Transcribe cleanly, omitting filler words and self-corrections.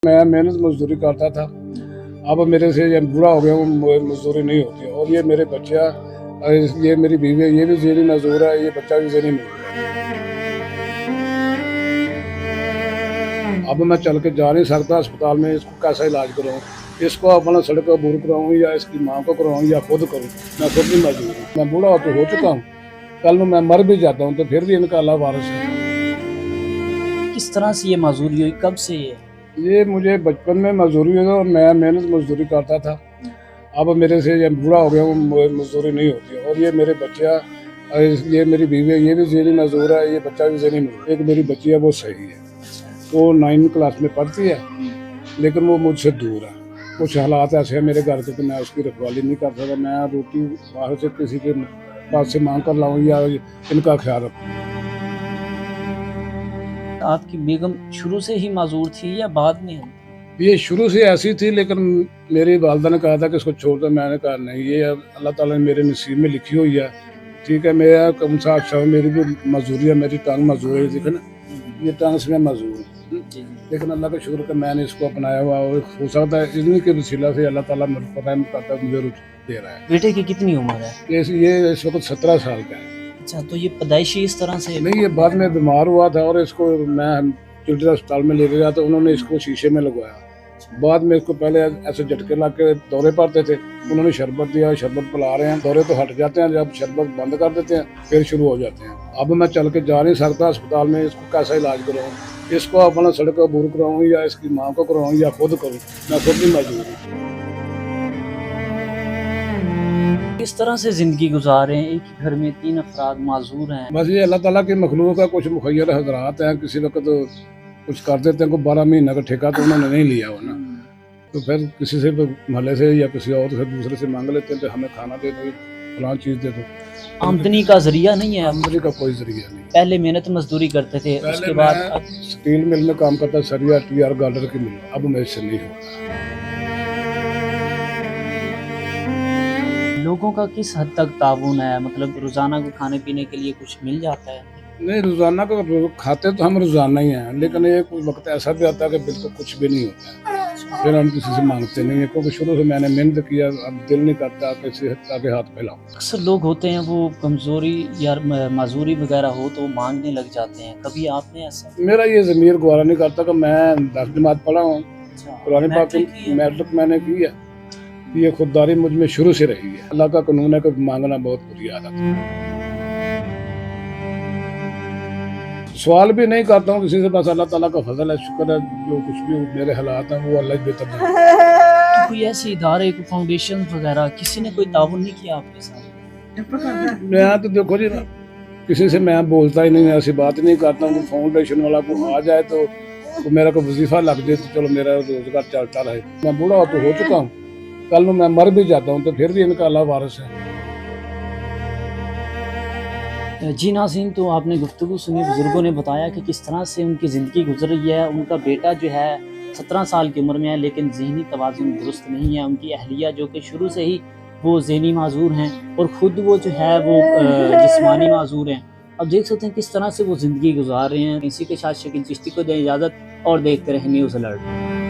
मैं मेहनत मजदूरी करता था। अब मेरे से ये बूढ़ा हो गया हूँ, मजदूरी नहीं होती है। और ये मेरे बच्चा, ये मेरी बीवी है, ये भी ज़ेनी मजदूर है, ये बच्चा भी ज़ेनी मजदूर है। अब मैं चल के जा नहीं सकता अस्पताल में, इसको कैसा इलाज कराऊँ? इसको अपना सड़क पर अबूर कराऊँ या इसकी माँ को कराऊँ या खुद करूँ? मैं खुद भी मजदूर हूँ। मैं बूढ़ा तो हो चुका हूँ, कल में मैं मर भी जाता हूँ तो फिर भी इनका अल्लाह वारिस है। किस तरह से ये मजदूरी हुई, कब से ये मुझे बचपन में मजदूरी हुई और मैं मेहनत मजदूरी करता था। अब मेरे से ये बूढ़ा हो गया हूँ, मजदूरी नहीं होती है। और ये मेरे बच्चा, ये मेरी बीवी है, ये भी ज़ेनी मजदूर है, ये बच्चा भी ज़ेनी मजदूर है। एक मेरी बच्ची है, वो सही है, वो 9वीं क्लास में पढ़ती है, लेकिन वो मुझसे दूर है। कुछ हालात ऐसे हैं मेरे घर के कि मैं उसकी रखवाली नहीं कर सकता। मैं रोटी बाहर से किसी के पास से मांग कर लाऊं या इनका ख्याल रखूँ। आपकी बेगम शुरू से ही माजूर थी या बाद में? ये शुरू से ऐसी थी, लेकिन मेरी वालदा ने कहा था कि इसको छोड़ दो। मैंने कहा नहीं, ये अल्लाह ताला ने मेरे नसीब में लिखी हुई है। ठीक है, मेरा कम सा अच्छा, मेरी भी मजदूरी है, मेरी टांग मजदूर है, देखे ना, ये टांग से मैं मजदूर हूँ। लेकिन अल्लाह का शुक्र कि मैंने इसको अपनाया हुआ, और हो सकता है इन्हीं के वसीला से अल्लाह ताला मेरे को रहम करता है, मुझे रुचि दे रहा है। बेटे की कितनी उम्र है? ये इस वक्त 17 साल का है। अच्छा, तो ये पैदाइशी इस तरह से? नहीं, ये बाद में बीमार हुआ था और इसको मैं चिल्ड्रन अस्पताल में लेके गया तो उन्होंने इसको शीशे में लगवाया। बाद में इसको पहले ऐसे झटके ला के दौरे पड़ते थे, उन्होंने शरबत दिया, शरबत पिला रहे हैं, दौरे तो हट जाते हैं, जब शरबत बंद कर देते हैं फिर शुरू हो जाते हैं। अब मैं चल के जा नहीं सकता अस्पताल में, इसको कैसा इलाज कराऊँ? इसको अपना सड़क पर अबूर कराऊँ या इसकी माँ को कराऊँ या खुद करूँ? मैं खुद भी मजबूर हूँ। किस तरह से जिंदगी गुजार रहे हैं? एक ही घर में 3 अफराद माजूर हैं। बस ये अल्लाह ताला की मखलूक का कुछ मुखय्यर हजरात हैं। किसी वक्त तो कुछ कर देते हैं, को 12 महीने का ठेका तो उन्होंने नहीं लिया हो ना, तो फिर किसी से महल्ले से या किसी और से दूसरे से मांग लेते हैं कि हमें खाना दे दो, फलां चीज़ दे दो। आमदनी का जरिया नहीं है? आमदनी का कोई जरिया नहीं। पहले मेहनत मजदूरी करते थे, उसके बाद मैं स्टील मिल में काम करता, सरिया TR गार्डर की मिल, अब मेरे से नहीं होता। लोगों का किस हद तक ताउन है? मतलब रोजाना को खाने पीने के लिए कुछ मिल जाता है? नहीं, रोजाना का खाते तो हम रोजाना ही हैं, लेकिन एक वक्त ऐसा भी आता है कि बिल्कुल कुछ भी नहीं होता है, फिर हम किसी से मांगते नहीं है, क्योंकि शुरू से मैंने मेहनत किया। अब दिल नहीं करता किसी आगे हाथ फैलाऊं। अक्सर लोग होते हैं वो कमजोरी या माजूरी वगैरह हो तो मांगने लग जाते हैं, कभी आपने ऐसा? मेरा ये ज़मीर गवारा नहीं करता कि मैं 10 जमात पढ़ा हूँ, कुरान पाक की मैट्रिक मैंने की है। ये खुददारी मुझ में शुरू से रही है। अल्लाह का कानून है कि मांगना बहुत बुरी आदत है। सवाल भी नहीं करता हूँ किसी से, बस अल्लाह ताला का फजल है, शुक्र है, जो कुछ भी मेरे हालात हैं वो अल्लाह ही बेहतर जानता है। तो कोई ऐसे इदारे, कोई फाउंडेशन वगैरह, किसी ने कोई ताउन नहीं किया आपके साथ? मैं तो देखो जी, किसी से मैं बोलता ही नहीं, ऐसी बात नहीं करता हूँ। फाउंडेशन वाला को आ जाए तो मेरा कोई वजीफा लग जाए तो चलो मेरा रोजगार चलता रहे। मैं बूढ़ा तो हो चुका हूँ, कल में मैं मर भी जाता हूँ तो फिर भी इनका अल्लाह वारिस है। जी नाज़रीन, तो आपने गुफ्तगू सुनी, बुज़ुर्गों ने बताया कि किस तरह से उनकी ज़िंदगी गुजर रही है। उनका बेटा जो है 17 साल की उम्र में है, लेकिन ज़हनी तवाज़ुन दुरुस्त नहीं है। उनकी अहलिया जो कि शुरू से ही वो ज़हनी माजूर हैं और ख़ुद वो जो है वो जिस्मानी माजूर हैं। अब देख सकते हैं किस तरह से वो ज़िंदगी गुजार रहे हैं। इसी के साथ शकील चिश्ती को दें इजाज़त और देखते रहें न्यूज़ अलर्ट।